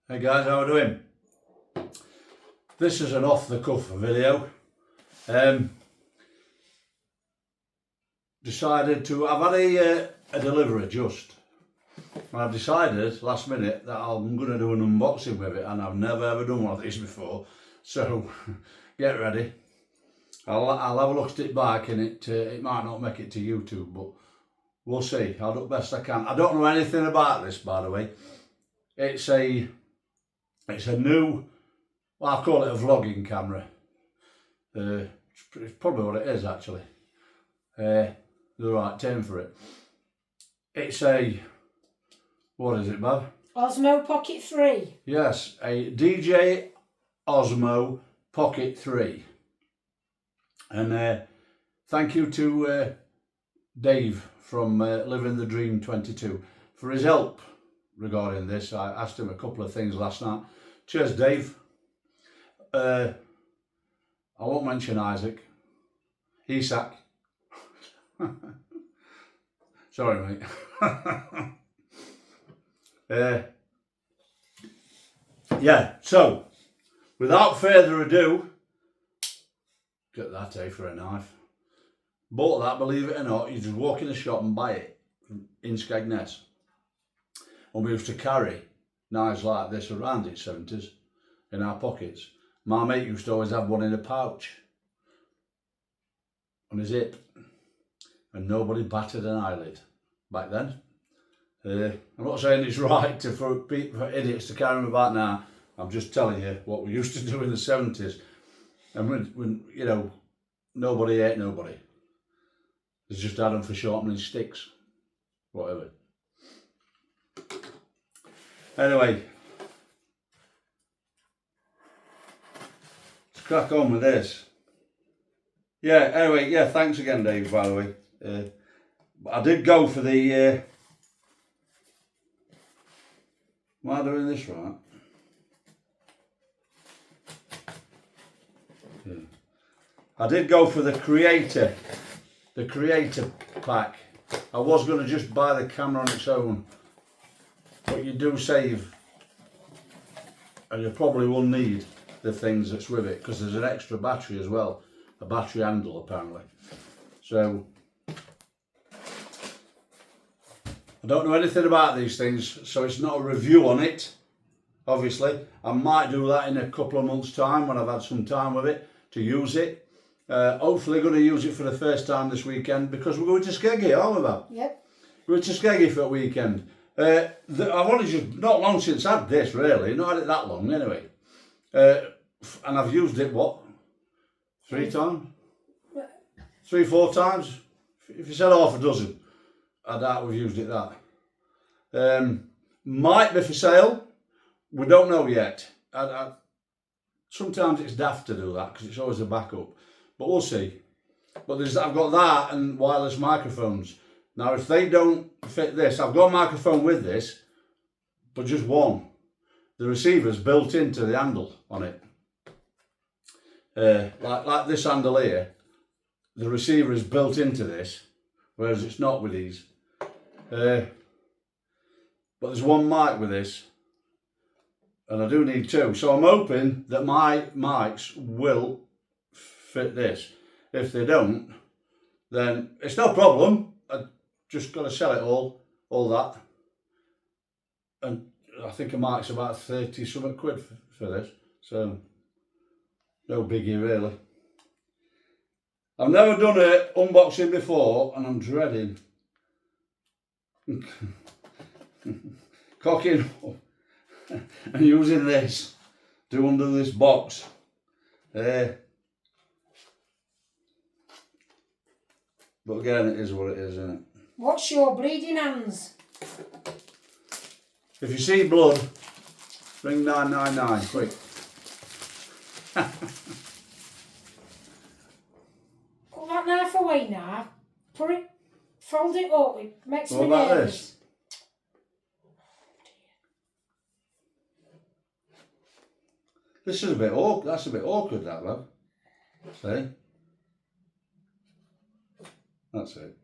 Hey guys, how are we doing? This is an off-the-cuff video. Decided to, I've had a delivery just, and I've decided last minute that I'm going to do an unboxing with it, and I've never ever done one of these before, so get ready. I'll have a look at it back, and it might not make it to YouTube, but we'll see. I'll do the best I can. I don't know anything about this, by the way. It's a new, well, I call it a vlogging camera. It's probably what it is actually. The right term for it. It's a, what is it, Bob? Osmo Pocket 3. Yes, a DJI Osmo Pocket 3. And thank you to Dave from Living the Dream 22 for his help regarding this. I asked him a couple of things last night. Cheers, Dave. I won't mention Isaac. Isaac. Sorry, mate. Yeah, so without further ado, get that for a knife. Bought that, believe it or not. You just walk in the shop and buy it in Skegness. And we used to carry knives like this around in the 70s in our pockets. My mate used to always have one in a pouch on his hip, and nobody batted an eyelid back then. I'm not saying it's right for idiots to carry them about now. I'm just telling you what we used to do in the 70s. And when you know, nobody ate nobody. They just had them for sharpening sticks, whatever. Anyway, let's crack on with this. Yeah, anyway, yeah, thanks again, Dave, by the way. I did go for the, am I doing this right? Yeah. I did go for the creator pack. I was going to just buy the camera on its own, but you do save, and you probably will need the things that's with it, because there's an extra battery as well, a battery handle apparently. So I don't know anything about these things, so it's not a review on it. Obviously, I might do that in a couple of months' time when I've had some time with it to use it. Hopefully going to use it for the first time this weekend, because we're going to Skeggy, aren't we, Bob? Yep. We're to Skeggy for a weekend. I've only just, not long since had this really, not had it that long anyway. And I've used it, what, 3 times? 3, 4 times? If you said half a dozen, I doubt we've used it that. Might be for sale, we don't know yet. Sometimes it's daft to do that because it's always a backup, but we'll see. But I've got that and wireless microphones. Now if they don't fit this, I've got a microphone with this, but just one. The receiver's built into the handle on it. Like this handle here, the receiver is built into this, whereas it's not with these. But there's one mic with this, and I do need 2. So I'm hoping that my mics will fit this. If they don't, then it's no problem. I just got to sell it all that. And I think a mic's about 30 something quid for this. So no biggie really. I've never done an unboxing before, and I'm dreading cocking up and using this to undo this box. But again, it is what it is, isn't it? What's your bleeding hands? If you see blood, ring 999, quick. Put that knife away now. Put it, fold it up. It makes me What about nervous. this? This is a bit awkward. That's a bit awkward, that love. See? That's it.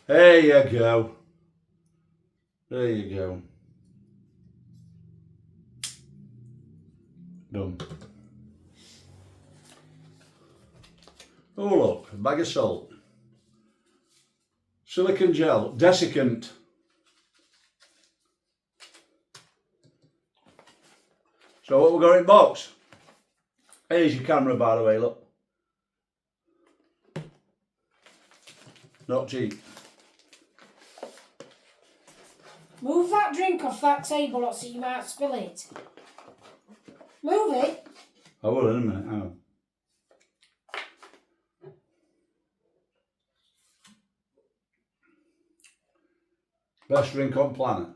There you go. There you go. Done. Oh look, a bag of salt. Silicon gel, desiccant. So what we got in box? Here's your camera, by the way, look. Not cheap. Move that drink off that table so you might spill it. Move it. I will in a minute, hang on. Best drink on planet.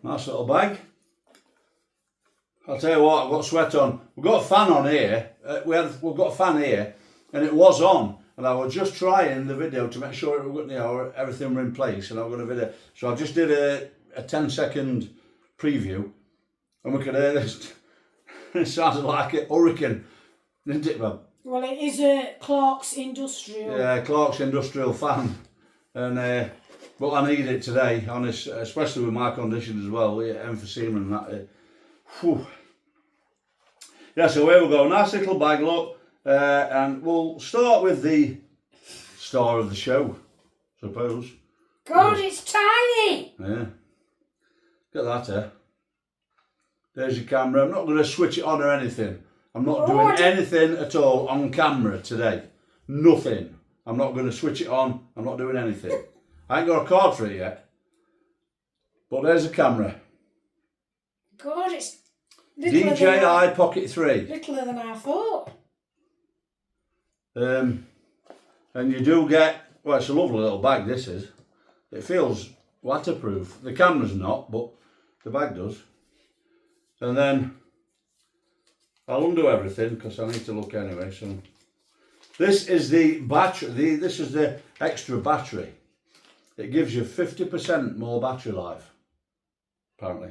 Nice little bag. I'll tell you what, I've got sweat on. We've got a fan on here. We've got a fan here, and it was on. And I was just trying the video to make sure everything were in place, and I've got a video. So I just did a 10-second preview, and we could hear this. It sounded like a hurricane, didn't it, Bob? Well, it is a Clark's Industrial. Yeah, Clark's Industrial fan, and but I need it today, honest, especially with my condition as well, emphysema and that. Whew. Yeah, so here we go. Nice little bag, look. And we'll start with the star of the show, suppose. God, it's tiny! Yeah. Get that there. There's your camera. I'm not going to switch it on or anything. I'm not doing anything at all on camera today. Nothing. I'm not going to switch it on. I'm not doing anything. I ain't got a card for it yet. But there's a camera. God, it's DJI Pocket 3. littler than I thought. And you do get, well, it's a lovely little bag, this is. It feels waterproof. The camera's not, but the bag does. And then I'll undo everything because I need to look anyway. So this is the battery. This is the extra battery. It gives you 50% more battery life, apparently.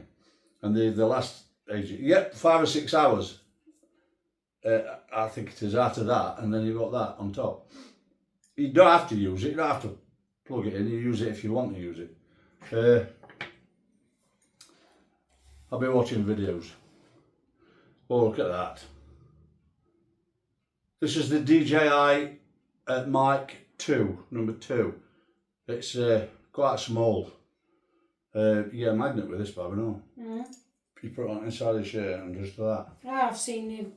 And the last age, you get 5 or 6 hours. I think it is out of that, and then you've got that on top. You don't have to use it. You don't have to plug it in. You use it if you want to use it. I'll be watching videos. Oh, look at that. This is the DJI Mic 2, number 2. It's quite small. You get a magnet with this, Bobby, no? Mm. You put it on inside the shirt and just that. I've seen him.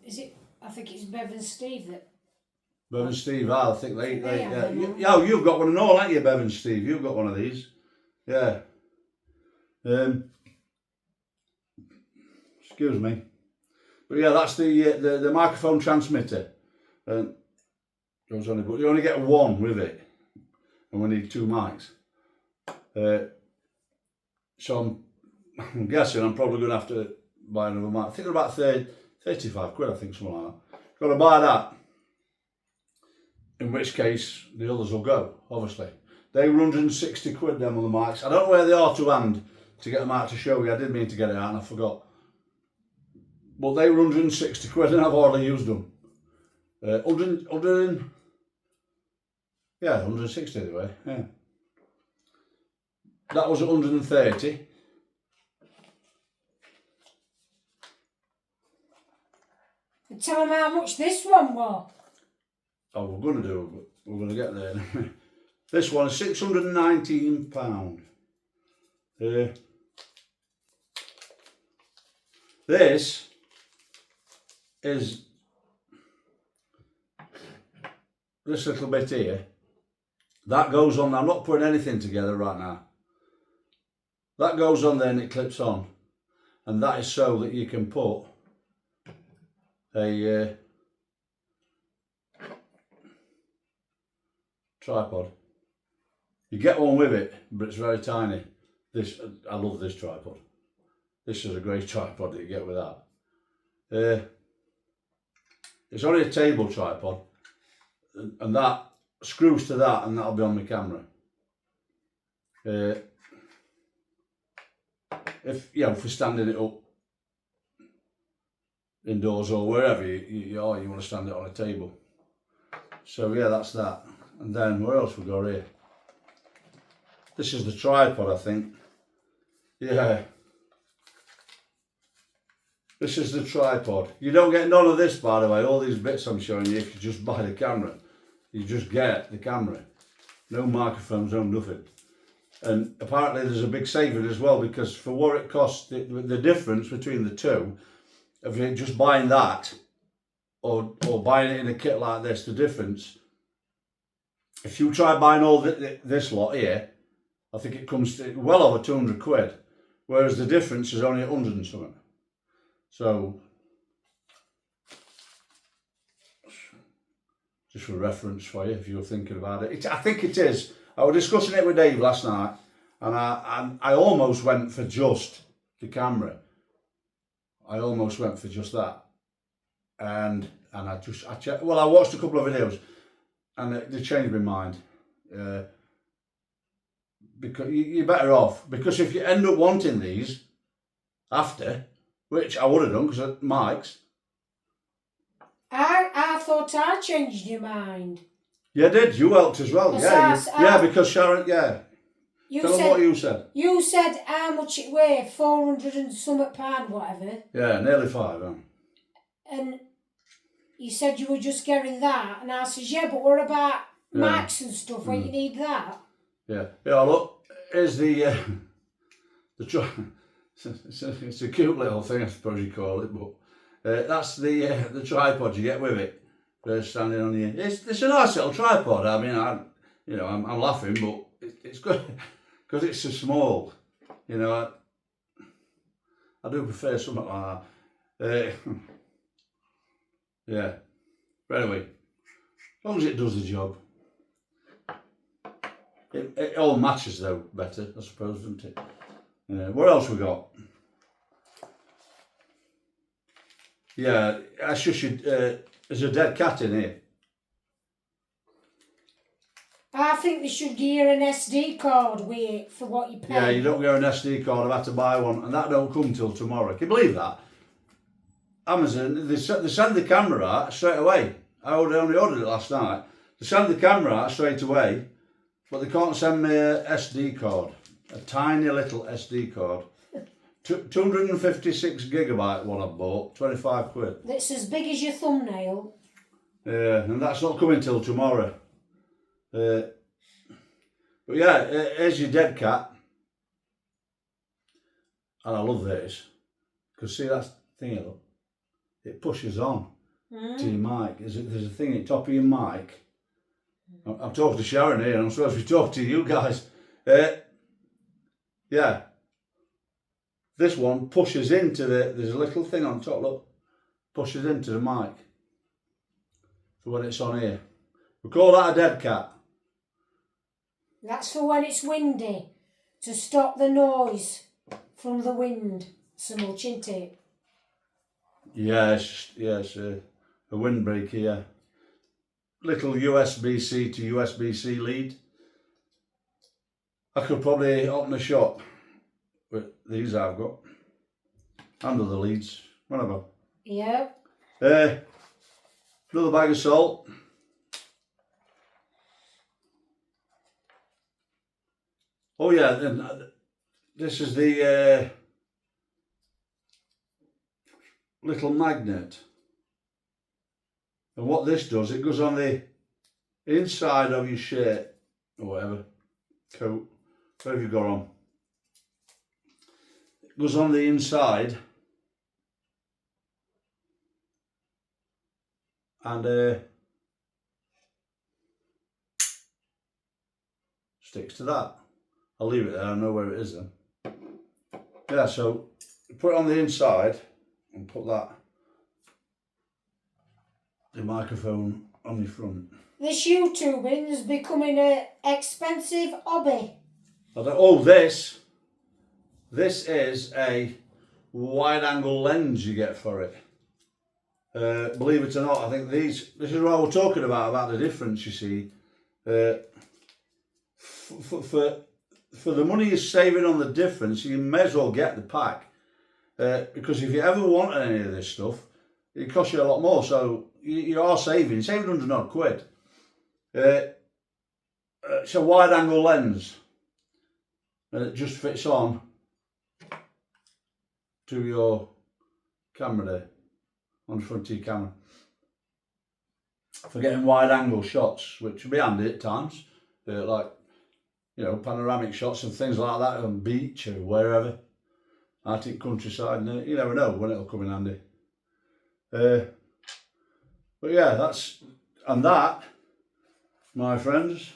I think it's Bev and Steve that. Bev and Steve, I think they yeah, you've got one and all, haven't you, Bev and Steve? You've got one of these. Yeah. Excuse me. But yeah, that's the microphone transmitter. Goes on, but you only get one with it. And we need 2 mics. So I'm guessing I'm probably going to have to buy another mic. I think they're about 35 quid, I think, something like that. Got to buy that. In which case, the others will go, obviously. They were 160 quid, them on the mics. I don't know where they are to hand to get them out to show you. I did mean to get it out and I forgot. But they were 160 quid and I've already used them. 160 anyway, yeah. That was 130. And tell them how much this one was. Oh, we're going to get there. This one is £619. This is this little bit here. That goes on. I'm not putting anything together right now. That goes on there and it clips on. And that is so that you can put a tripod. You get one with it, but it's very tiny. I love this tripod. This is a great tripod that you get with that. It's only a table tripod. and that screws to that, and that'll be on my camera. If you know, for standing it up indoors or wherever you want to stand it on a table. So yeah, that's that. And then what else we got here? This is the tripod, I think. Yeah. This is the tripod. You don't get none of this, by the way, all these bits I'm showing you, if you just buy the camera. You just get the camera. No microphones, no nothing. And apparently there's a big saving as well, because for what it costs, the difference between the two, of you just buying that or buying it in a kit like this, the difference, if you try buying all this lot here, I think it comes to well over 200 quid, whereas the difference is only 100 and something. So, just for reference for you, if you're thinking about it. I think it is. I was discussing it with Dave last night, and I almost went for just the camera. I almost went for just that, and I checked. Well, I watched a couple of videos, and they changed my mind. Because you're better off, because if you end up wanting these after, which I would have done because Mike's. I thought I changed your mind. You did. You helped as well. Yeah, because Sharon. Yeah. Tell them what you said. You said how much it weighed, 400 and something pound, whatever. Yeah, nearly 5. And you said you were just getting that, and I says, yeah, but what about Max and stuff? Where you need that? Yeah. Yeah. Look, here's the it's a cute little thing, I suppose you call it, but that's the tripod you get with it. Standing on the. It's a nice little tripod. I mean, I'm laughing, but it's good because it's so small. You know, I do prefer something like that. Yeah. But anyway, as long as it does the job. It all matches though better, I suppose, doesn't it? What else we got? Yeah, I should. There's a dead cat in here. I think they should give you an SD card with it for what you pay. Yeah, you don't get an SD card. I've had to buy one, and that don't come till tomorrow. Can you believe that? Amazon, they send the camera out straight away. I only ordered it last night. They send the camera out straight away, but they can't send me a SD card. A tiny little SD card. 256 gigabyte one I bought, 25 quid. That's as big as your thumbnail. Yeah, and that's not coming till tomorrow. But yeah, here's your dead cat. And I love this. Because see that thing, look, it pushes on to your mic. There's a thing at the top of your mic. I'm talking to Sharon here, and I'm supposed to be talking to you guys. Yeah. This one pushes into there's a little thing on top, look. Pushes into the mic. For when it's on here. We call that a dead cat. That's for when it's windy. To stop the noise from the wind so much, isn't it? Yes, a windbreaker, yeah. Little USB-C to USB-C lead. I could probably open a shop with these I've got. And other leads, whatever. Yeah. Another bag of salt. Oh yeah, and this is the little magnet. And what this does, it goes on the inside of your shirt or whatever, coat, whatever you've got on. It goes on the inside and sticks to that. I'll leave it there, I know where it is then. Yeah, so put it on the inside and put the microphone on the front. This YouTubing is becoming an expensive hobby. This is a wide angle lens you get for it. Believe it or not, I think this is what we're talking about the difference, you see. For the money you're saving on the difference, you may as well get the pack. Because if you ever want any of this stuff, it costs you a lot more. So you are saving 100 odd quid. It's a wide angle lens, and it just fits on to your camera there, on the front of your camera, for getting wide angle shots, which will be handy at times, like, you know, panoramic shots and things like that on beach or wherever, Arctic countryside, and you never know when it'll come in handy. But yeah, that, my friends,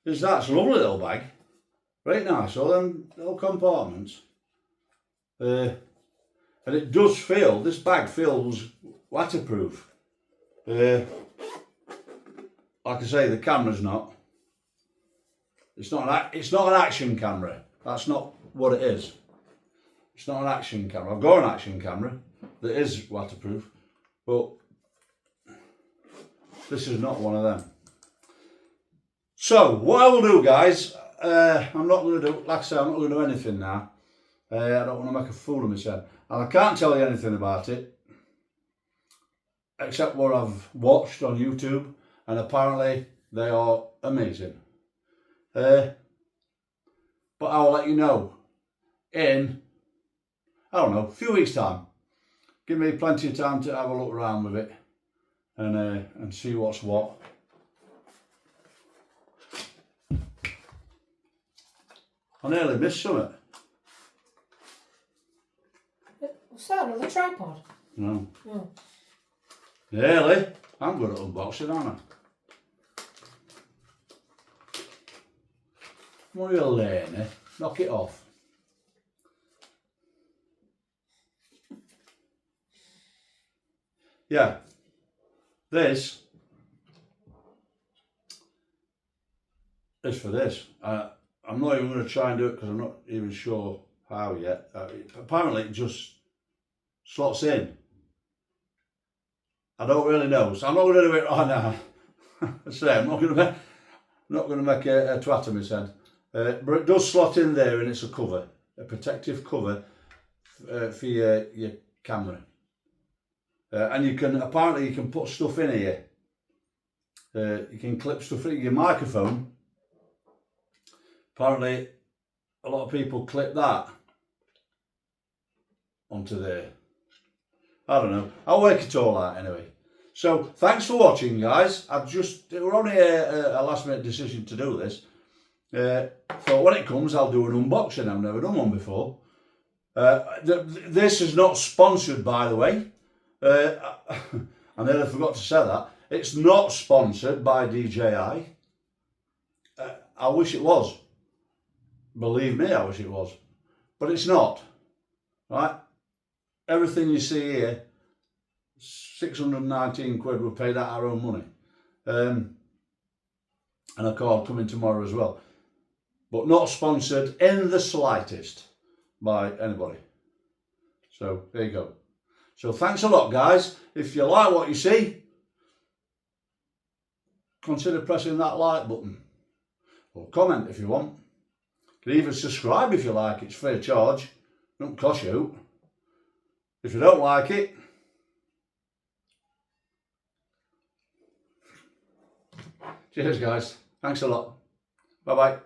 that's a lovely little bag, right nice, all them little compartments. And it does feel, this bag feels waterproof. Like I say, the camera's not. It's not an action camera. That's not what it is. It's not an action camera. I've got an action camera that is waterproof, but this is not one of them. So what I will do, guys, I'm not going to do, like I say, I'm not going to do anything now. I don't want to make a fool of myself. And I can't tell you anything about it, except what I've watched on YouTube, and apparently they are amazing. But I'll let you know in, I don't know, a few weeks' time. Give me plenty of time to have a look around with it and see what's what. I nearly missed something. What's that, another tripod? No. Oh. Nearly. I'm good at unboxing, aren't I? What are you laying, eh? Knock it off. Yeah. This is for this. I'm not even going to try and do it because I'm not even sure how yet. Apparently it just slots in. I don't really know, so I'm not going to do it right now. I say I'm not going to make a twat of myself. But it does slot in there, and it's a cover, a protective cover for your camera. And you can apparently put stuff in here. You can clip stuff in your microphone. Apparently, a lot of people clip that onto there. I don't know. I'll work it all out anyway. So, thanks for watching, guys. It was only a last minute decision to do this. So when it comes, I'll do an unboxing. I've never done one before. This is not sponsored, by the way. I nearly forgot to say that. It's not sponsored by DJI. I wish it was. Believe me, I wish it was. But it's not. Right? Everything you see here, 619 quid, we paid out our own money. And a card coming tomorrow as well. But not sponsored in the slightest by anybody. So, there you go. So, thanks a lot, guys. If you like what you see, consider pressing that like button. Or comment if you want. You can even subscribe if you like. It's free of charge. Don't cost you. If you don't like it, cheers, guys. Thanks a lot. Bye-bye.